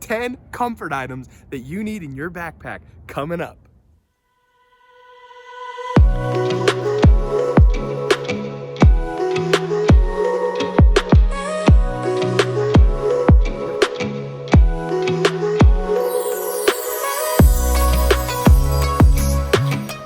10 comfort items that you need in your backpack coming up.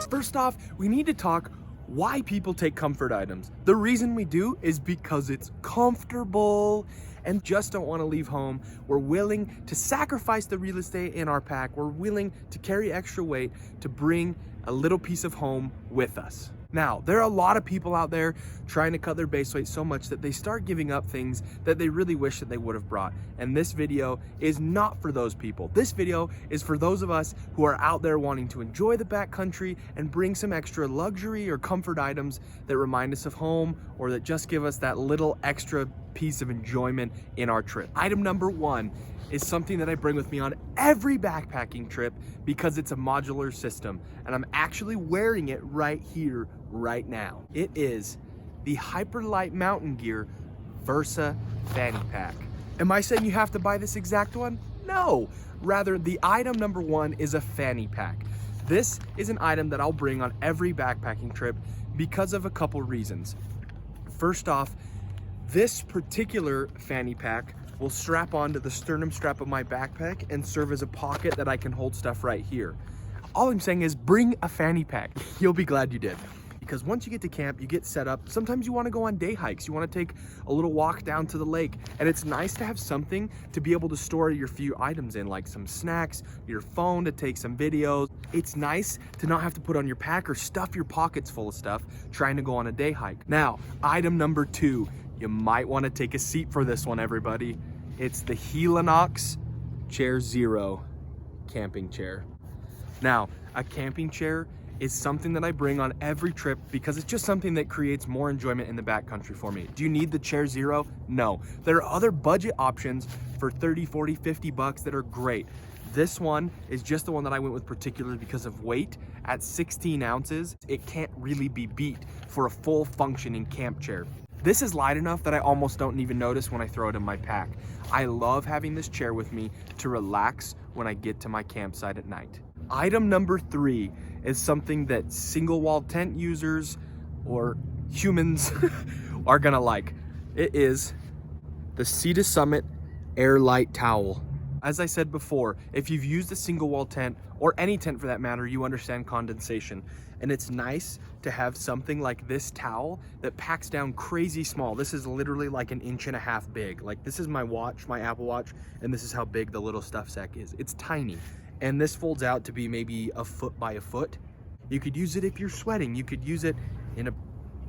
First off, we need to talk why people take comfort items. The reason we do is because it's comfortable and just don't want to leave home. We're willing to sacrifice the real estate in our pack. We're willing to carry extra weight to bring a little piece of home with us. Now, there are a lot of people out there trying to cut their base weight so much that they start giving up things that they really wish that they would have brought. And this video is not for those people. This video is for those of us who are out there wanting to enjoy the backcountry and bring some extra luxury or comfort items that remind us of home or that just give us that little extra piece of enjoyment in our trip. Item number 1 is something that I bring with me on every backpacking trip because it's a modular system, and I'm actually wearing it right here, right now. It is the Hyperlight Mountain Gear Versa Fanny Pack. Am I saying you have to buy this exact one? No, rather the item number 1 is a fanny pack. This is an item that I'll bring on every backpacking trip because of a couple reasons. First off, this particular fanny pack will strap onto the sternum strap of my backpack and serve as a pocket that I can hold stuff right here. All I'm saying is bring a fanny pack. You'll be glad you did. Because once you get to camp, you get set up. Sometimes you want to go on day hikes. You want to take a little walk down to the lake. And it's nice to have something to be able to store your few items in, like some snacks, your phone to take some videos. It's nice to not have to put on your pack or stuff your pockets full of stuff trying to go on a day hike. Now, item number 2. You might want to take a seat for this one, everybody. It's the Helinox Chair Zero camping chair. Now, a camping chair is something that I bring on every trip because it's just something that creates more enjoyment in the backcountry for me. Do you need the Chair Zero? No. There are other budget options for 30, 40, 50 bucks that are great. This one is just the one that I went with particularly because of weight. At 16 ounces, it can't really be beat for a full functioning camp chair. This is light enough that I almost don't even notice when I throw it in my pack. I love having this chair with me to relax when I get to my campsite at night. Item number 3 is something that single wall tent users or humans are gonna like. It is the Sea to Summit Air Light Towel. As I said before, if you've used a single wall tent, or any tent for that matter, you understand condensation. And it's nice to have something like this towel that packs down crazy small. This is literally like 1.5 inches big. Like this is my watch, my Apple Watch, and this is how big the little stuff sack is. It's tiny. And this folds out to be maybe 1 foot by 1 foot. You could use it if you're sweating. You could use it in a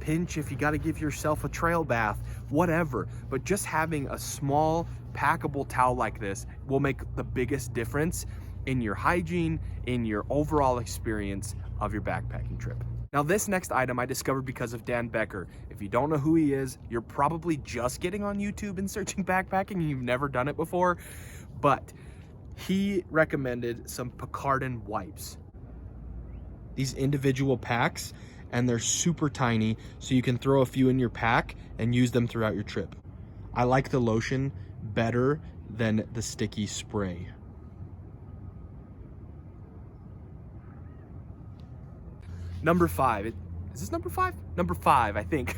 pinch if you got to give yourself a trail bath, whatever. But just having a small packable towel like this will make the biggest difference in your hygiene, in your overall experience of your backpacking trip. Now, this next item I discovered because of Dan Becker. If you don't know who he is, you're probably just getting on YouTube and searching backpacking and you've never done it before, but he recommended some Picardin wipes. These individual packs, and they're super tiny, so you can throw a few in your pack and use them throughout your trip. I like the lotion better than the sticky spray. Number 5, is this number 5? Number 5, I think,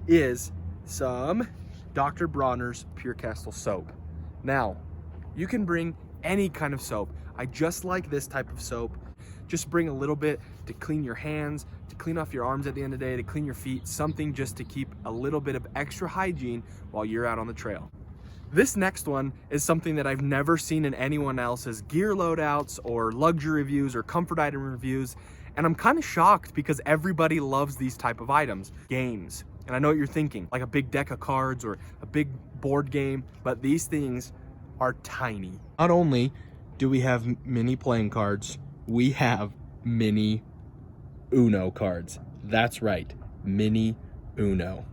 is some Dr. Bronner's Pure Castle soap. Now, you can bring any kind of soap. I just like this type of soap. Just bring a little bit to clean your hands, to clean off your arms at the end of the day, to clean your feet, something just to keep a little bit of extra hygiene while you're out on the trail. This next one is something that I've never seen in anyone else's gear loadouts or luxury reviews or comfort item reviews. And I'm kind of shocked because everybody loves these type of items. Games. And I know what you're thinking, like a big deck of cards or a big board game, but these things are tiny. Not only do we have mini playing cards, we have mini Uno cards. That's right, mini Uno.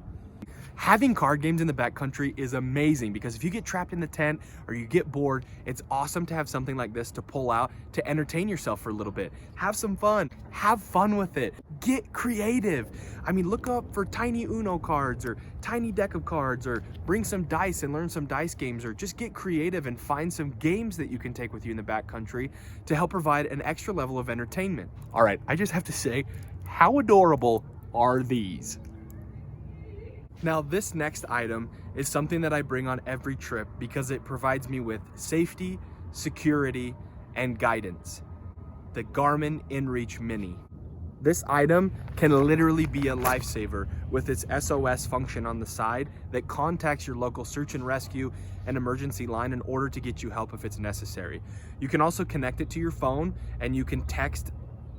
Having card games in the backcountry is amazing because if you get trapped in the tent or you get bored, it's awesome to have something like this to pull out to entertain yourself for a little bit. Have some fun. Have fun with it. Get creative. I mean, look up for tiny Uno cards or tiny deck of cards, or bring some dice and learn some dice games, or just get creative and find some games that you can take with you in the backcountry to help provide an extra level of entertainment. All right, I just have to say, how adorable are these? Now, this next item is something that I bring on every trip because it provides me with safety, security, and guidance. The Garmin Inreach Mini. This item can literally be a lifesaver with its SOS function on the side that contacts your local search and rescue and emergency line in order to get you help if it's necessary. You can also connect it to your phone and you can text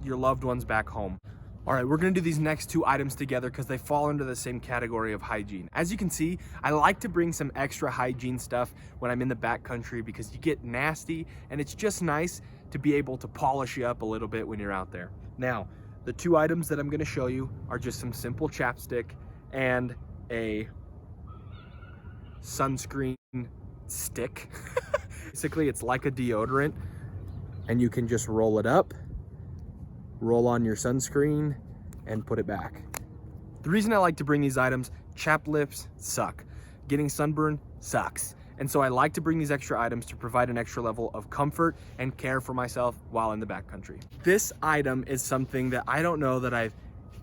your loved ones back home. All right, we're gonna do these next two items together because they fall into the same category of hygiene. As you can see, I like to bring some extra hygiene stuff when I'm in the backcountry because you get nasty and it's just nice to be able to polish you up a little bit when you're out there. Now, the two items that I'm gonna show you are just some simple chapstick and a sunscreen stick. Basically, it's like a deodorant and you can just roll it up, roll on your sunscreen, and put it back. The reason I like to bring these items, chapped lips suck. Getting sunburn sucks. And so I like to bring these extra items to provide an extra level of comfort and care for myself while in the backcountry. This item is something that I don't know that I've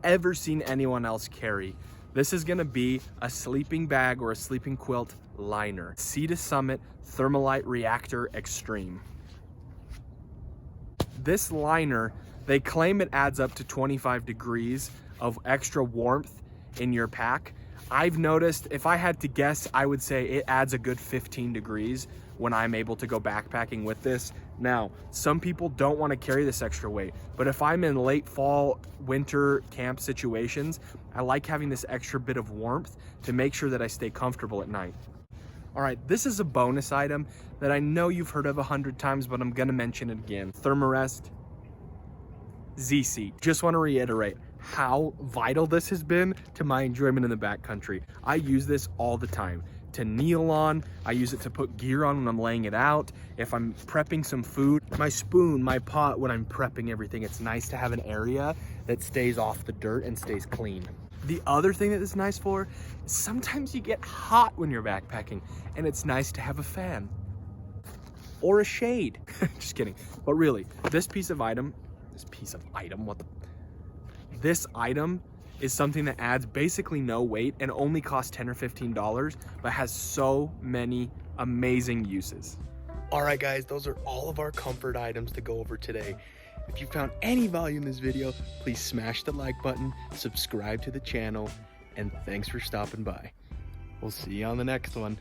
ever seen anyone else carry. This is gonna be a sleeping bag or a sleeping quilt liner. Sea to Summit Thermalite Reactor Extreme. This liner, they claim it adds up to 25 degrees of extra warmth in your pack. I've noticed, if I had to guess, I would say it adds a good 15 degrees when I'm able to go backpacking with this. Now, some people don't want to carry this extra weight, but if I'm in late fall, winter camp situations, I like having this extra bit of warmth to make sure that I stay comfortable at night. All right, this is a bonus item that I know you've heard of 100 times, but I'm gonna mention it again. Thermarest Z-Seat. Just want to reiterate how vital this has been to my enjoyment in the backcountry. I use this all the time to kneel on. I use it to put gear on when I'm laying it out. If I'm prepping some food, my spoon, my pot, when I'm prepping everything, it's nice to have an area that stays off the dirt and stays clean. The other thing that it's nice for, sometimes you get hot when you're backpacking and it's nice to have a fan or a shade. Just kidding. But really, this item is something that adds basically no weight and only costs $10 or $15, but has so many amazing uses. All right, guys, those are all of our comfort items to go over today. If you found any value in this video, please smash the like button, subscribe to the channel, and thanks for stopping by. We'll see you on the next one.